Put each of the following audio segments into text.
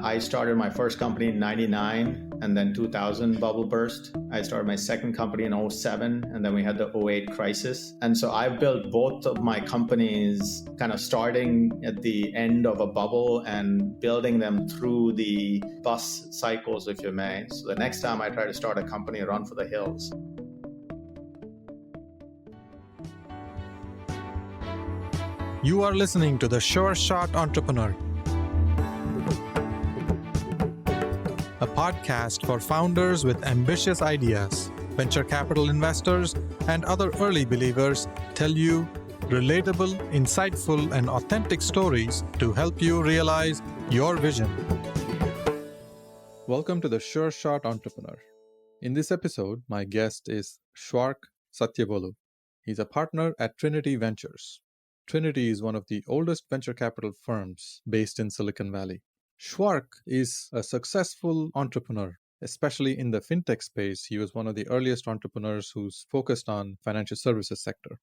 I started my first company in 99 and then 2000 bubble burst. I started my second company in 07 and then we had the 08 crisis. And so I've built both of my companies kind of starting at the end of a bubble and building them through the bus cycles, if you may. So the next time I try to start a company, run for the hills. You are listening to the Sure Shot Entrepreneur, a podcast for founders with ambitious ideas. Venture capital investors and other early believers tell you relatable, insightful, and authentic stories to help you realize your vision. Welcome to the Sure Shot Entrepreneur. In this episode, my guest is Schwark Satyavolu. He's a partner at Trinity Ventures. Trinity is one of the oldest venture capital firms based in Silicon Valley. Shwark is a successful entrepreneur, especially in the FinTech space. He was one of the earliest entrepreneurs who's focused on financial services sector.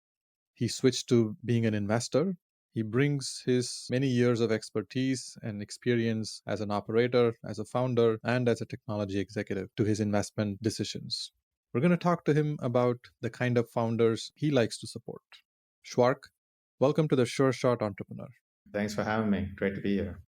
He switched to being an investor. He brings his many years of expertise and experience as an operator, as a founder, and as a technology executive to his investment decisions. We're going to talk to him about the kind of founders he likes to support. Shwark, welcome to the Sure Shot Entrepreneur. Thanks for having me. Great to be here.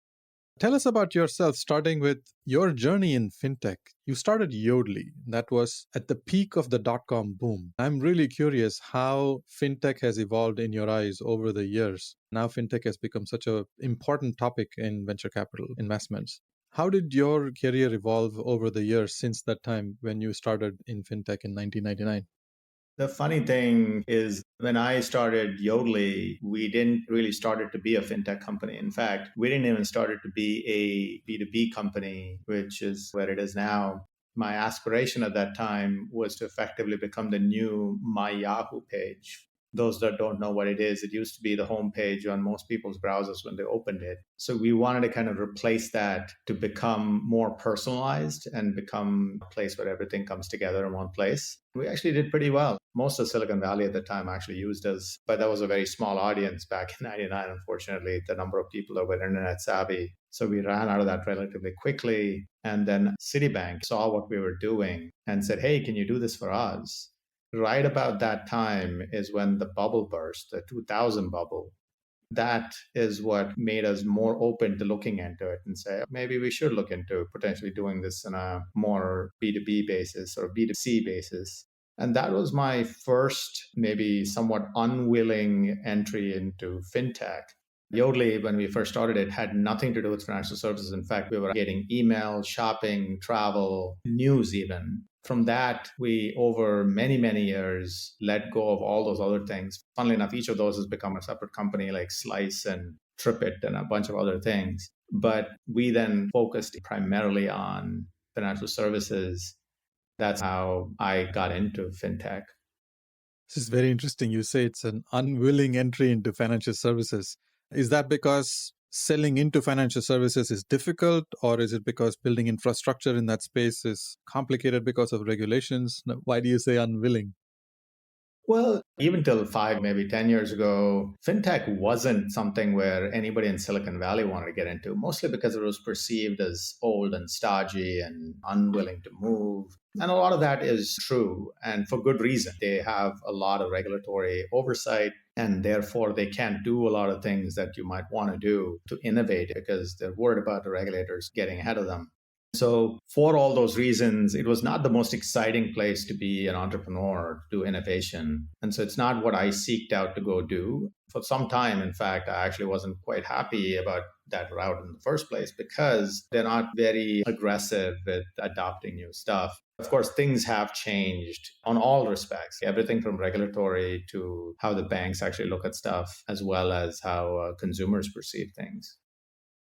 Tell us about yourself, starting with your journey in FinTech. You started Yodlee. That was at the peak of the dot-com boom. I'm really curious how FinTech has evolved in your eyes over the years. Now FinTech has become such an important topic in venture capital investments. How did your career evolve over the years since that time when you started in FinTech in 1999? The funny thing is, when I started Yodlee, we didn't really start it to be a fintech company. In fact, we didn't even start it to be a B2B company, which is where it is now. My aspiration at that time was to effectively become the new My Yahoo page. Those that don't know what it is, it used to be the homepage on most people's browsers when they opened it. So we wanted to kind of replace that to become more personalized and become a place where everything comes together in one place. We actually did pretty well. Most of Silicon Valley at the time actually used us, but that was a very small audience back in 99, unfortunately, the number of people that were internet savvy. So we ran out of that relatively quickly. And then Citibank saw what we were doing and said, hey, can you do this for us? Right about that time is when the bubble burst, the 2000 bubble. That is what made us more open to looking into it and say, maybe we should look into potentially doing this in a more B2B basis or B2C basis. And that was my first, maybe somewhat unwilling entry into FinTech. Yodlee, when we first started it, had nothing to do with financial services. In fact, we were getting email, shopping, travel, news even. From that, we, over many, many years, let go of all those other things. Funnily enough, each of those has become a separate company like Slice and TripIt and a bunch of other things. But we then focused primarily on financial services. That's how I got into FinTech. This is very interesting. You say it's an unwilling entry into financial services. Is that because selling into financial services is difficult, or is it because building infrastructure in that space is complicated because of regulations? Why do you say unwilling? Well, even till 5, maybe 10 years ago, FinTech wasn't something where anybody in Silicon Valley wanted to get into, mostly because it was perceived as old and stodgy and unwilling to move. And a lot of that is true, and for good reason. They have a lot of regulatory oversight, and therefore they can't do a lot of things that you might want to do to innovate because they're worried about the regulators getting ahead of them. So for all those reasons, it was not the most exciting place to be an entrepreneur, to do innovation. And so it's not what I seeked out to go do. For some time, in fact, I actually wasn't quite happy about that route in the first place because they're not very aggressive with adopting new stuff. Of course, things have changed on all respects, everything from regulatory to how the banks actually look at stuff, as well as how consumers perceive things.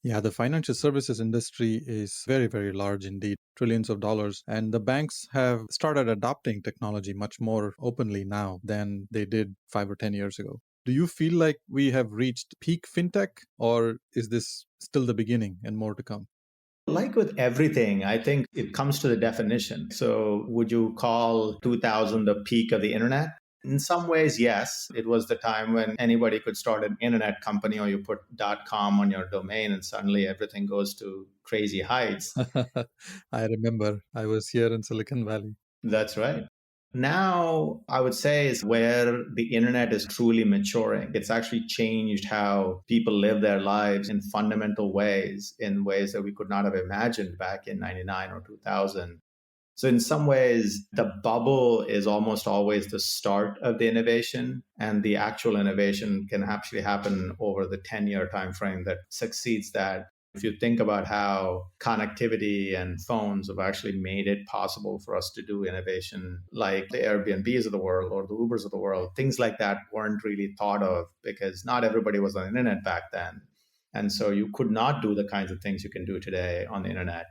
Yeah, the financial services industry is very, very large indeed, trillions of dollars. And the banks have started adopting technology much more openly now than they did 5 or 10 years ago. Do you feel like we have reached peak FinTech, or is this still the beginning and more to come? Like with everything, I think it comes to the definition. So would you call 2000 the peak of the internet? In some ways, yes. It was the time when anybody could start an internet company, or you put .com on your domain and suddenly everything goes to crazy heights. I remember I was here in Silicon Valley. That's right. Now, I would say is where the internet is truly maturing. It's actually changed how people live their lives in fundamental ways, in ways that we could not have imagined back in 99 or 2000. So, in some ways, the bubble is almost always the start of the innovation, and the actual innovation can actually happen over the 10-year time frame that succeeds that. If you think about how connectivity and phones have actually made it possible for us to do innovation like the Airbnbs of the world or the Ubers of the world, things like that weren't really thought of because not everybody was on the internet back then. And so you could not do the kinds of things you can do today on the internet.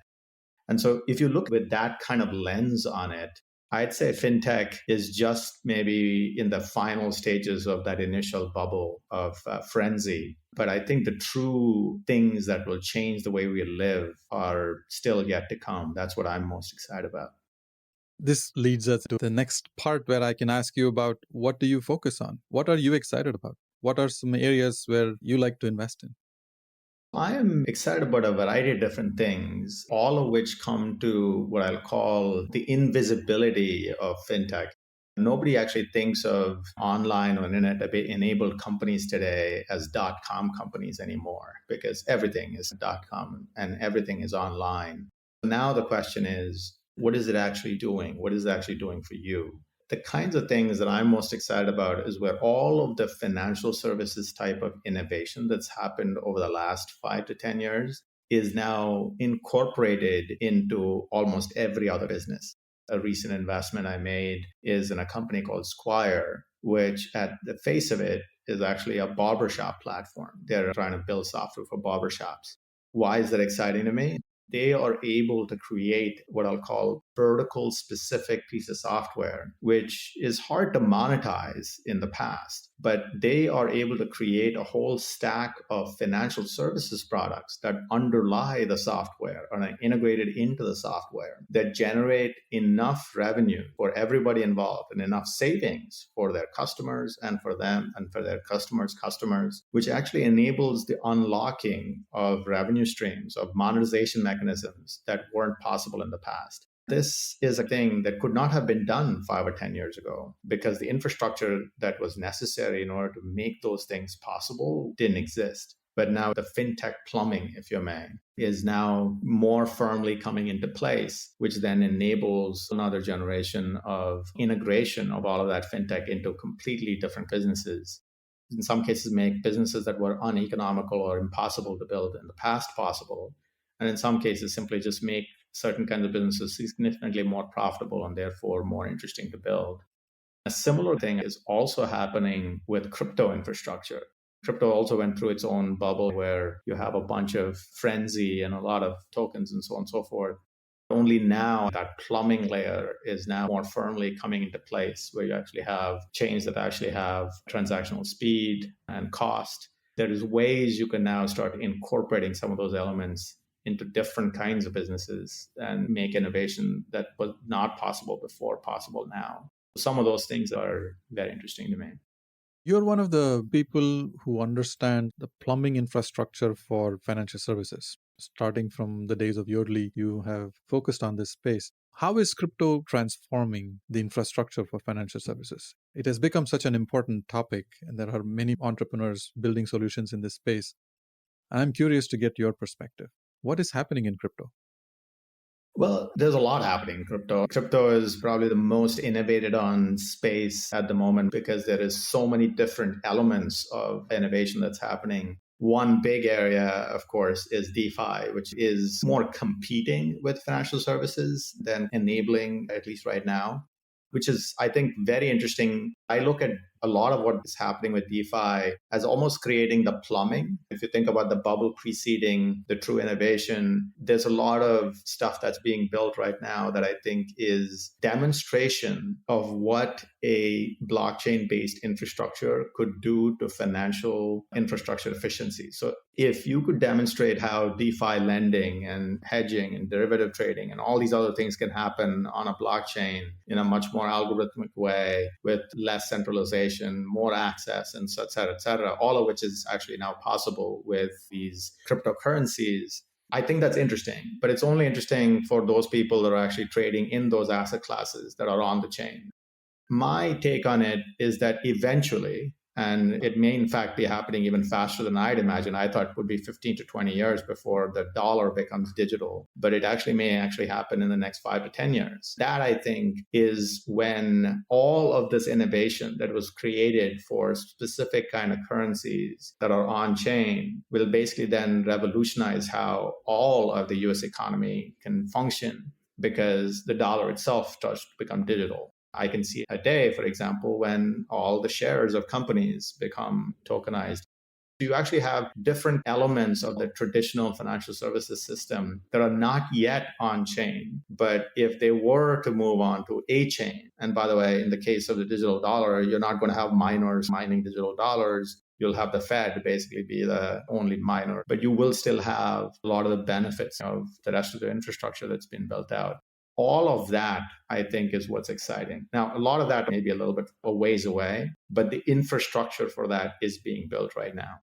And so if you look with that kind of lens on it, I'd say fintech is just maybe in the final stages of that initial bubble of frenzy. But I think the true things that will change the way we live are still yet to come. That's what I'm most excited about. This leads us to the next part where I can ask you about what do you focus on? What are you excited about? What are some areas where you like to invest in? I am excited about a variety of different things, all of which come to what I'll call the invisibility of fintech. Nobody actually thinks of online or internet enabled companies today as .com companies anymore because everything is .com and everything is online. Now the question is, what is it actually doing? What is it actually doing for you? The kinds of things that I'm most excited about is where all of the financial services type of innovation that's happened over the last 5 to 10 years is now incorporated into almost every other business. A recent investment I made is in a company called Squire, which at the face of it is actually a barbershop platform. They're trying to build software for barbershops. Why is that exciting to me? They are able to create what I'll call vertical specific piece of software, which is hard to monetize in the past. But they are able to create a whole stack of financial services products that underlie the software and are integrated into the software that generate enough revenue for everybody involved and enough savings for their customers and for them and for their customers, which actually enables the unlocking of revenue streams, of monetization mechanisms that weren't possible in the past. This is a thing that could not have been done 5 or 10 years ago because the infrastructure that was necessary in order to make those things possible didn't exist. But now the fintech plumbing, if you may, is now more firmly coming into place, which then enables another generation of integration of all of that fintech into completely different businesses. In some cases, make businesses that were uneconomical or impossible to build in the past possible. And in some cases, simply just make certain kinds of businesses significantly more profitable and therefore more interesting to build. A similar thing is also happening with crypto infrastructure. Crypto also went through its own bubble where you have a bunch of frenzy and a lot of tokens and so on and so forth. Only now that plumbing layer is now more firmly coming into place where you actually have chains that actually have transactional speed and cost. There is ways you can now start incorporating some of those elements into different kinds of businesses and make innovation that was not possible before possible now. Some of those things are very interesting to me. You're one of the people who understand the plumbing infrastructure for financial services. Starting from the days of Yodlee, you have focused on this space. How is crypto transforming the infrastructure for financial services? It has become such an important topic, and there are many entrepreneurs building solutions in this space. I'm curious to get your perspective. What is happening in crypto? Well, there's a lot happening in crypto. Crypto is probably the most innovated on space at the moment because there is so many different elements of innovation that's happening. One big area, of course, is DeFi, which is more competing with financial services than enabling, at least right now, which is, I think, very interesting. I look at a lot of what is happening with DeFi as almost creating the plumbing. If you think about the bubble preceding the true innovation, there's a lot of stuff that's being built right now that I think is demonstration of what a blockchain-based infrastructure could do to financial infrastructure efficiency. So if you could demonstrate how DeFi lending and hedging and derivative trading and all these other things can happen on a blockchain in a much more algorithmic way with less centralization, more access, and et cetera, all of which is actually now possible with these cryptocurrencies. I think that's interesting, but it's only interesting for those people that are actually trading in those asset classes that are on the chain. My take on it is that eventually, and it may in fact be happening even faster than I'd imagine. I thought it would be 15 to 20 years before the dollar becomes digital, but it actually may actually happen in the next 5 to 10 years. That I think is when all of this innovation that was created for specific kind of currencies that are on chain will basically then revolutionize how all of the US economy can function because the dollar itself starts to become digital. I can see a day, for example, when all the shares of companies become tokenized. You actually have different elements of the traditional financial services system that are not yet on chain. But if they were to move on to a chain, and by the way, in the case of the digital dollar, you're not going to have miners mining digital dollars. You'll have the Fed basically be the only miner, but you will still have a lot of the benefits of the rest of the infrastructure that's been built out. All of that, I think, is what's exciting. Now, a lot of that may be a little bit a ways away, but the infrastructure for that is being built right now.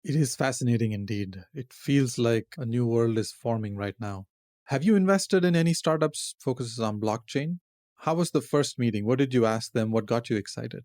It is fascinating indeed. It feels like a new world is forming right now. Have you invested in any startups focuses on blockchain? How was the first meeting? What did you ask them? What got you excited?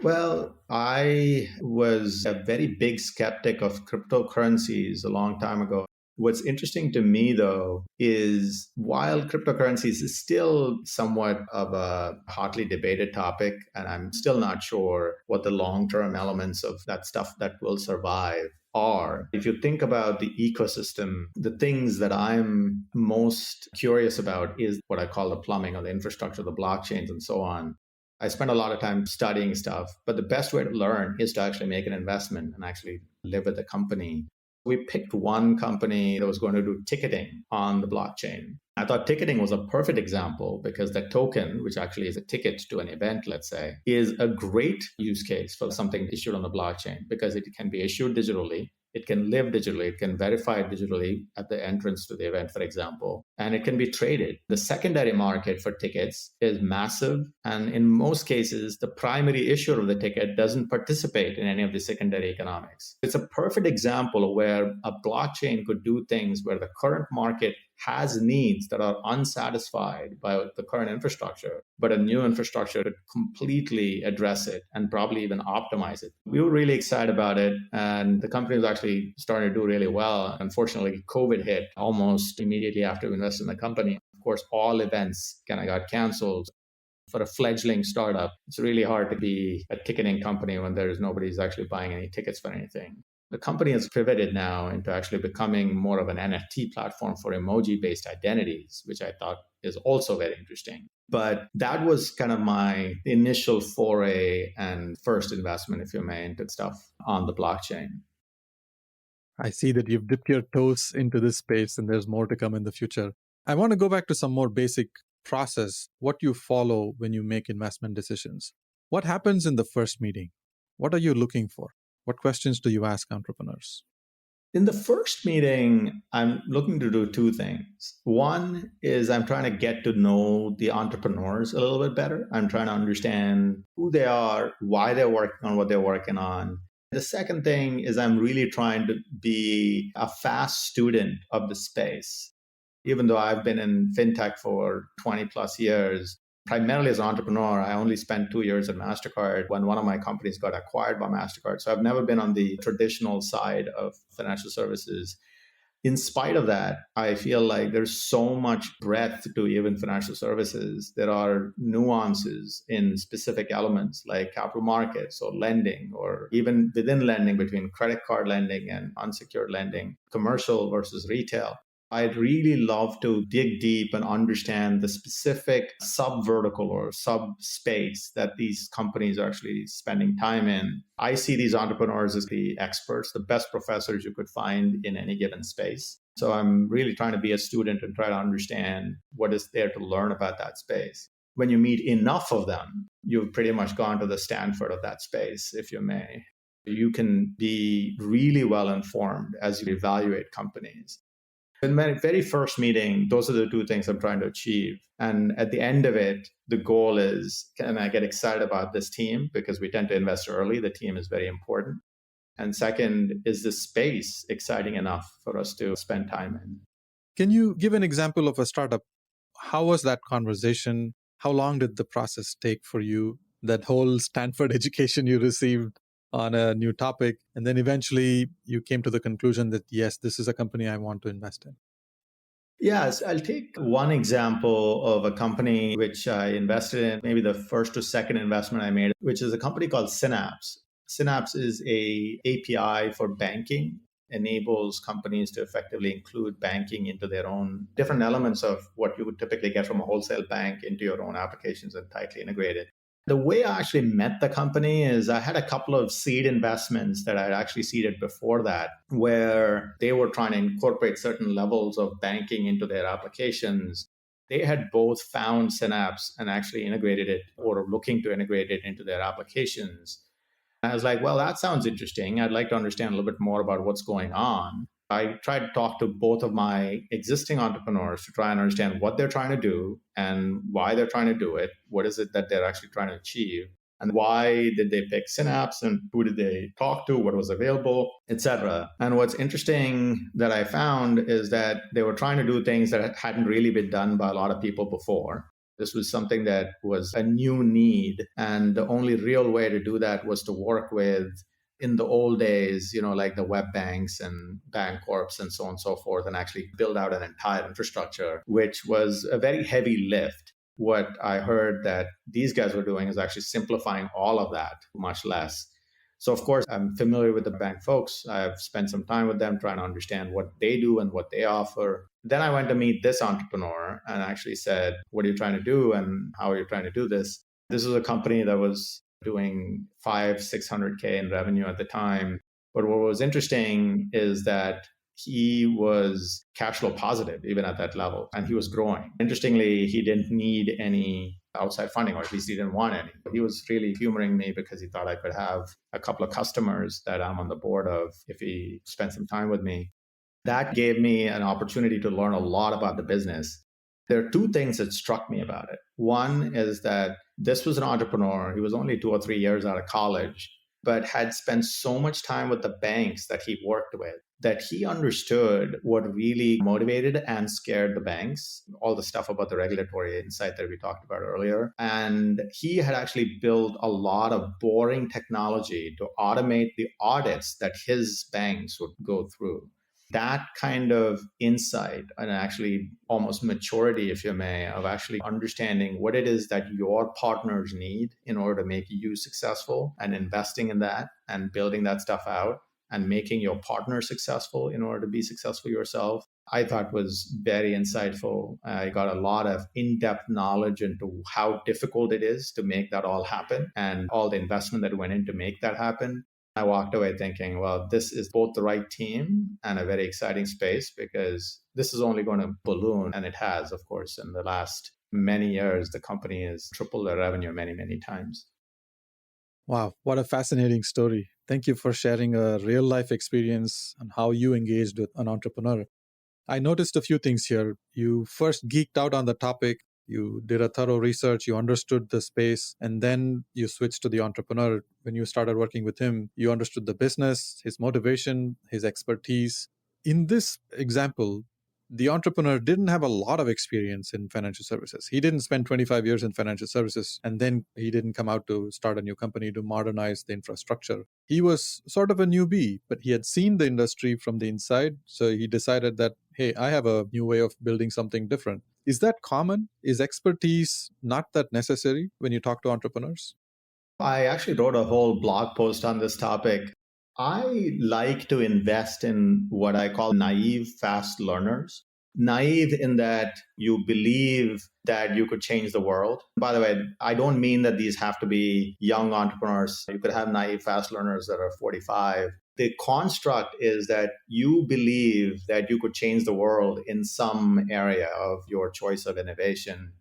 Well, I was a very big skeptic of cryptocurrencies a long time ago. What's interesting to me, though, is while cryptocurrencies is still somewhat of a hotly debated topic, and I'm still not sure what the long term elements of that stuff that will survive are. If you think about the ecosystem, the things that I'm most curious about is what I call the plumbing or the infrastructure, the blockchains, and so on. I spend a lot of time studying stuff, but the best way to learn is to actually make an investment and actually live with the company. We picked one company that was going to do ticketing on the blockchain. I thought ticketing was a perfect example because the token, which actually is a ticket to an event, let's say, is a great use case for something issued on the blockchain because it can be issued digitally. It can live digitally. It can verify digitally at the entrance to the event, for example, and it can be traded. The secondary market for tickets is massive. And in most cases, the primary issuer of the ticket doesn't participate in any of the secondary economics. It's a perfect example of where a blockchain could do things where the current market has needs that are unsatisfied by the current infrastructure, but a new infrastructure could completely address it and probably even optimize it. We were really excited about it, and the company was actually starting to do really well. Unfortunately, COVID hit almost immediately after we invested in the company. Of course, all events kind of got canceled. For a fledgling startup, it's really hard to be a ticketing company when there's nobody's actually buying any tickets for anything. The company has pivoted now into actually becoming more of an NFT platform for emoji-based identities, which I thought is also very interesting. But that was kind of my initial foray and first investment, if you may, into stuff on the blockchain. I see that you've dipped your toes into this space and there's more to come in the future. I want to go back to some more basic process, what you follow when you make investment decisions. What happens in the first meeting? What are you looking for? What questions do you ask entrepreneurs? In the first meeting, I'm looking to do two things. One is I'm trying to get to know the entrepreneurs a little bit better. I'm trying to understand who they are, why they're working on what they're working on. The second thing is I'm really trying to be a fast student of the space. Even though I've been in FinTech for 20 plus years, primarily as an entrepreneur, I only spent 2 years at MasterCard when one of my companies got acquired by MasterCard. So I've never been on the traditional side of financial services. In spite of that, I feel like there's so much breadth to even financial services. There are nuances in specific elements like capital markets or lending, or even within lending between credit card lending and unsecured lending, commercial versus retail. I'd really love to dig deep and understand the specific sub vertical or sub space that these companies are actually spending time in. I see these entrepreneurs as the experts, the best professors you could find in any given space. So I'm really trying to be a student and try to understand what is there to learn about that space. When you meet enough of them, you've pretty much gone to the Stanford of that space, if you may. You can be really well informed as you evaluate companies. In my very first meeting, those are the two things I'm trying to achieve. And at the end of it, the goal is, can I get excited about this team? Because we tend to invest early. The team is very important. And second, is the space exciting enough for us to spend time in? Can you give an example of a startup? How was that conversation? How long did the process take for you? That whole Stanford education you received on a new topic, and then eventually you came to the conclusion that, yes, this is a company I want to invest in. Yes, I'll take one example of a company which I invested in, maybe the first or second investment I made, which is a company called Synapse. Synapse is a API for banking, enables companies to effectively include banking into their own different elements of what you would typically get from a wholesale bank into your own applications and tightly integrated. The way I actually met the company is I had a couple of seed investments that I'd actually seeded before that, where they were trying to incorporate certain levels of banking into their applications. They had both found Synapse and actually integrated it or were looking to integrate it into their applications. I was like, well, that sounds interesting. I'd like to understand a little bit more about what's going on. I tried to talk to both of my existing entrepreneurs to try and understand what they're trying to do and why they're trying to do it. What is it that they're actually trying to achieve? And why did they pick Synapse and who did they talk to, what was available, etc. And what's interesting that I found is that they were trying to do things that hadn't really been done by a lot of people before. This was something that was a new need. And the only real way to do that was to work with, in the old days, like the web banks and bank corps and so on and so forth, and actually build out an entire infrastructure, which was a very heavy lift. What I heard that these guys were doing is actually simplifying all of that much less. So, of course, I'm familiar with the bank folks. I've spent some time with them trying to understand what they do and what they offer. Then I went to meet this entrepreneur and actually said, what are you trying to do and how are you trying to do this? This was a company that was doing 600K in revenue at the time. But what was interesting is that he was cash flow positive even at that level, and he was growing. Interestingly, he didn't need any outside funding, or at least he didn't want any. He was really humoring me because he thought I could have a couple of customers that I'm on the board of if he spent some time with me. That gave me an opportunity to learn a lot about the business. There are two things that struck me about it. One is that this was an entrepreneur. He was only 2 or 3 years out of college, but had spent so much time with the banks that he worked with that he understood what really motivated and scared the banks, all the stuff about the regulatory insight that we talked about earlier. And he had actually built a lot of boring technology to automate the audits that his banks would go through. That kind of insight and actually almost maturity, if you may, of actually understanding what it is that your partners need in order to make you successful and investing in that and building that stuff out and making your partner successful in order to be successful yourself, I thought was very insightful. I got a lot of in-depth knowledge into how difficult it is to make that all happen and all the investment that went in to make that happen. I walked away thinking, well, this is both the right team and a very exciting space because this is only going to balloon. And it has, of course, in the last many years, the company has tripled their revenue many, many times. Wow, what a fascinating story. Thank you for sharing a real life experience on how you engaged with an entrepreneur. I noticed a few things here. You first geeked out on the topic, you did a thorough research, you understood the space, and then you switched to the entrepreneur. When you started working with him, you understood the business, his motivation, his expertise. In this example, the entrepreneur didn't have a lot of experience in financial services. He didn't spend 25 years in financial services, and then he didn't come out to start a new company to modernize the infrastructure. He was sort of a newbie, but he had seen the industry from the inside. So he decided that, hey, I have a new way of building something different. Is that common? Is expertise not that necessary when you talk to entrepreneurs? I actually wrote a whole blog post on this topic. I like to invest in what I call naive fast learners. Naive in that you believe that you could change the world. By the way, I don't mean that these have to be young entrepreneurs. You could have naive fast learners that are 45. The construct is that you believe that you could change the world in some area of your choice of innovation.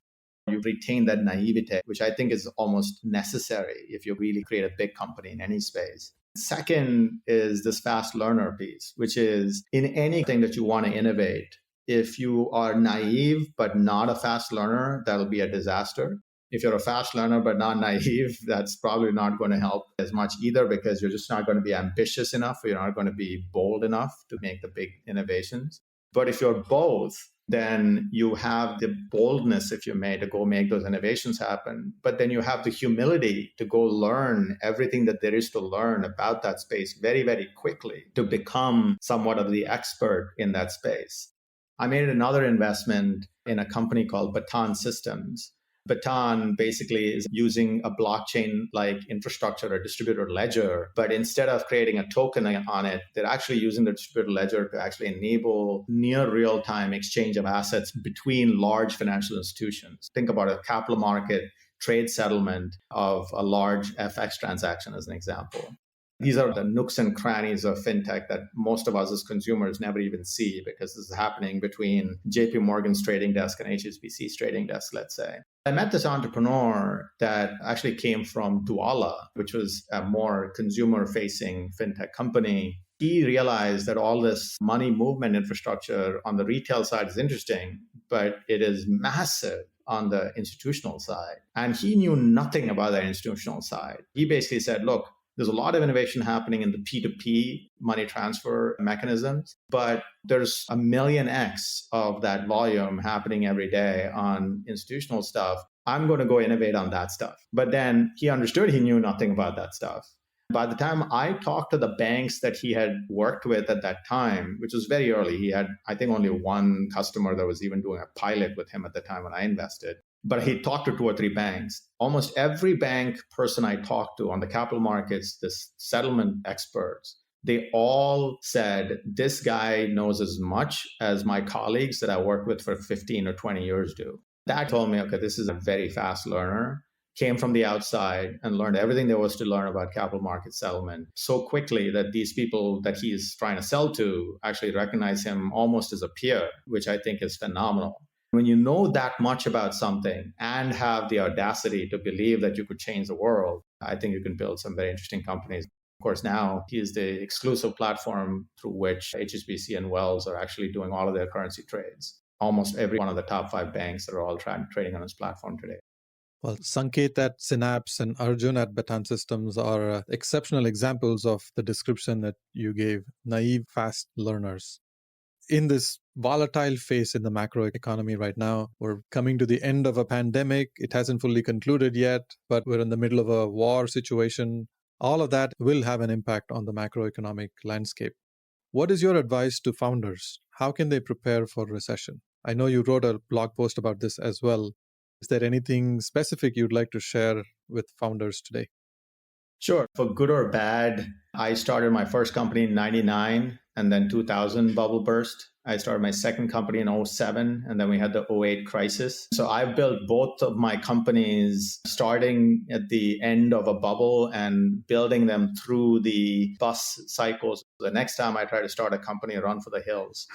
You retain that naivete, which I think is almost necessary if you really create a big company in any space. Second is this fast learner piece, which is in anything that you want to innovate, if you are naive but not a fast learner, that'll be a disaster. If you're a fast learner but not naive, that's probably not going to help as much either, because you're just not going to be ambitious enough, or you're not going to be bold enough to make the big innovations. But if you're both, then you have the boldness, if you may, to go make those innovations happen. But then you have the humility to go learn everything that there is to learn about that space very, very quickly to become somewhat of the expert in that space. I made another investment in a company called Baton Systems. Baton basically is using a blockchain-like infrastructure, a distributed ledger, but instead of creating a token on it, they're actually using the distributed ledger to actually enable near real-time exchange of assets between large financial institutions. Think about a capital market trade settlement of a large FX transaction as an example. These are the nooks and crannies of fintech that most of us as consumers never even see, because this is happening between JP Morgan's trading desk and HSBC's trading desk, let's say. I met this entrepreneur that actually came from Douala, which was a more consumer-facing fintech company. He realized that all this money movement infrastructure on the retail side is interesting, but it is massive on the institutional side. And he knew nothing about the institutional side. He basically said, look, there's a lot of innovation happening in the P2P money transfer mechanisms, but there's a million X of that volume happening every day on institutional stuff. I'm going to go innovate on that stuff. But then he understood he knew nothing about that stuff. By the time I talked to the banks that he had worked with at that time, which was very early, he had, I think, only one customer that was even doing a pilot with him at the time when I invested. But he talked to two or three banks. Almost every bank person I talked to on the capital markets, the settlement experts, they all said, this guy knows as much as my colleagues that I worked with for 15 or 20 years do. That told me, okay, this is a very fast learner, came from the outside and learned everything there was to learn about capital market settlement so quickly that these people that he's trying to sell to actually recognize him almost as a peer, which I think is phenomenal. When you know that much about something and have the audacity to believe that you could change the world, I think you can build some very interesting companies. Of course, now he is the exclusive platform through which HSBC and Wells are actually doing all of their currency trades. Almost every one of the top 5 banks are all trading on his platform today. Well, Sanket at Synapse and Arjun at Baton Systems are exceptional examples of the description that you gave, naive, fast learners. In this volatile phase in the macroeconomy right now, we're coming to the end of a pandemic. It hasn't fully concluded yet, but we're in the middle of a war situation. All of that will have an impact on the macroeconomic landscape. What is your advice to founders? How can they prepare for recession? I know you wrote a blog post about this as well. Is there anything specific you'd like to share with founders today? Sure. For good or bad, I started my first company in 99, and then 2000 bubble burst. I started my second company in 07, and then we had the 08 crisis. So I've built both of my companies starting at the end of a bubble and building them through the bus cycles. The next time I try to start a company, I run for the hills.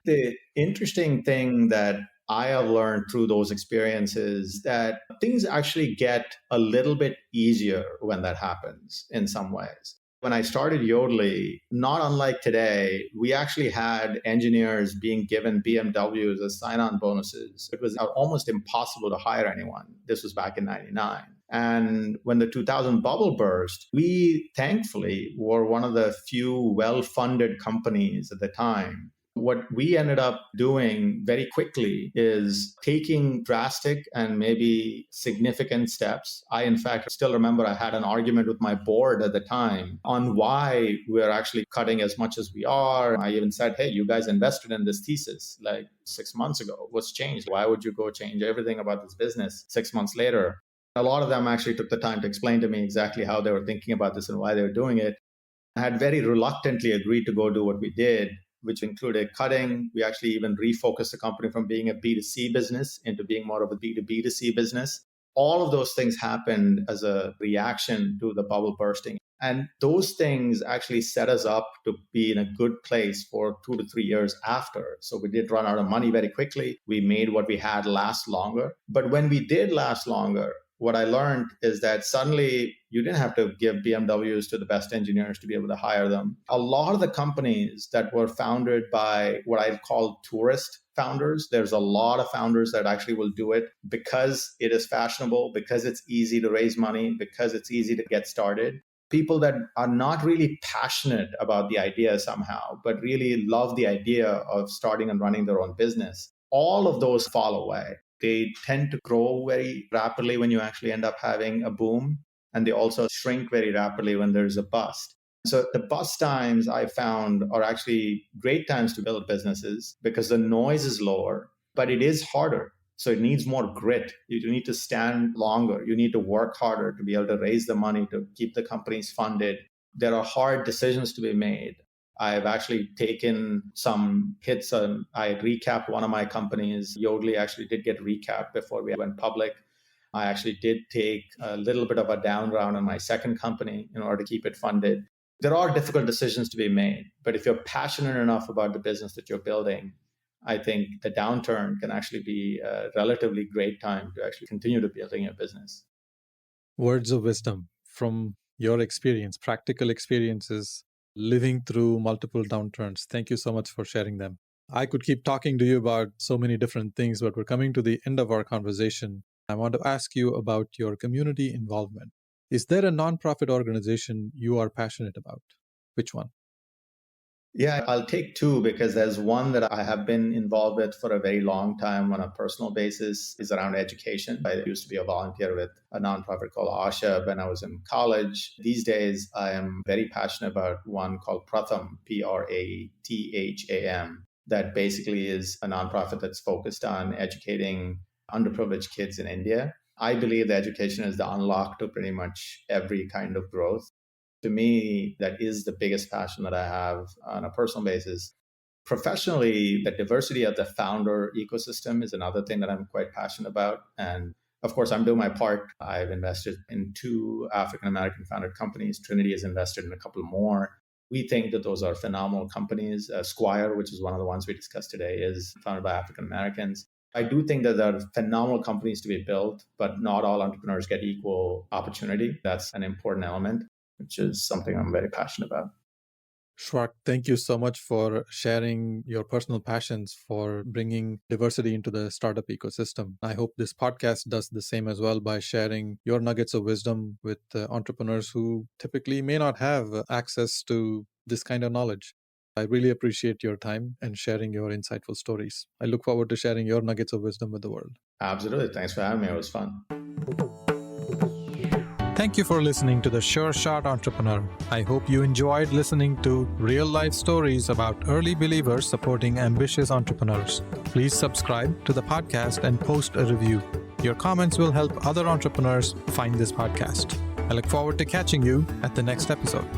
The interesting thing that I have learned through those experiences that things actually get a little bit easier when that happens in some ways. When I started Yodlee, not unlike today, we actually had engineers being given BMWs as sign-on bonuses. It was almost impossible to hire anyone. This was back in 99. And when the 2000 bubble burst, we thankfully were one of the few well-funded companies at the time. What we ended up doing very quickly is taking drastic and maybe significant steps. I, in fact, still remember I had an argument with my board at the time on why we're actually cutting as much as we are. I even said, hey, you guys invested in this thesis like 6 months ago. What's changed? Why would you go change everything about this business 6 months later? A lot of them actually took the time to explain to me exactly how they were thinking about this and why they were doing it. I had very reluctantly agreed to go do what we did. which included cutting. We actually even refocused the company from being a B2C business into being more of a B2B2C business. All of those things happened as a reaction to the bubble bursting. And those things actually set us up to be in a good place for 2 to 3 years after. So we did run out of money very quickly. We made what we had last longer. But when we did last longer, what I learned is that suddenly you didn't have to give BMWs to the best engineers to be able to hire them. A lot of the companies that were founded by what I call tourist founders, there's a lot of founders that actually will do it because it is fashionable, because it's easy to raise money, because it's easy to get started. People that are not really passionate about the idea somehow, but really love the idea of starting and running their own business, all of those fall away. They tend to grow very rapidly when you actually end up having a boom, and they also shrink very rapidly when there's a bust. So the bust times I found are actually great times to build businesses because the noise is lower, but it is harder. So it needs more grit. You need to stand longer. You need to work harder to be able to raise the money to keep the companies funded. There are hard decisions to be made. I've actually taken some hits. I recapped one of my companies. Yodlee actually did get recapped before we went public. I actually did take a little bit of a down round on my second company in order to keep it funded. There are difficult decisions to be made, but if you're passionate enough about the business that you're building, I think the downturn can actually be a relatively great time to actually continue to building your business. Words of wisdom from your experience, practical experiences, living through multiple downturns. Thank you so much for sharing them. I could keep talking to you about so many different things, but we're coming to the end of our conversation. I want to ask you about your community involvement. Is there a nonprofit organization you are passionate about? Which one? Yeah, I'll take two because there's one that I have been involved with for a very long time on a personal basis is around education. I used to be a volunteer with a nonprofit called ASHA when I was in college. These days, I am very passionate about one called Pratham, Pratham, that basically is a nonprofit that's focused on educating underprivileged kids in India. I believe that education is the unlock to pretty much every kind of growth. To me, that is the biggest passion that I have on a personal basis. Professionally, the diversity of the founder ecosystem is another thing that I'm quite passionate about. And of course, I'm doing my part. I've invested in 2 African-American founded companies. Trinity has invested in a couple more. We think that those are phenomenal companies. Squire, which is one of the ones we discussed today, is founded by African-Americans. I do think that there are phenomenal companies to be built, but not all entrepreneurs get equal opportunity. That's an important element, which is something I'm very passionate about. Shwark, thank you so much for sharing your personal passions for bringing diversity into the startup ecosystem. I hope this podcast does the same as well by sharing your nuggets of wisdom with entrepreneurs who typically may not have access to this kind of knowledge. I really appreciate your time and sharing your insightful stories. I look forward to sharing your nuggets of wisdom with the world. Absolutely. Thanks for having me. It was fun. Thank you for listening to The Sure Shot Entrepreneur. I hope you enjoyed listening to real-life stories about early believers supporting ambitious entrepreneurs. Please subscribe to the podcast and post a review. Your comments will help other entrepreneurs find this podcast. I look forward to catching you at the next episode.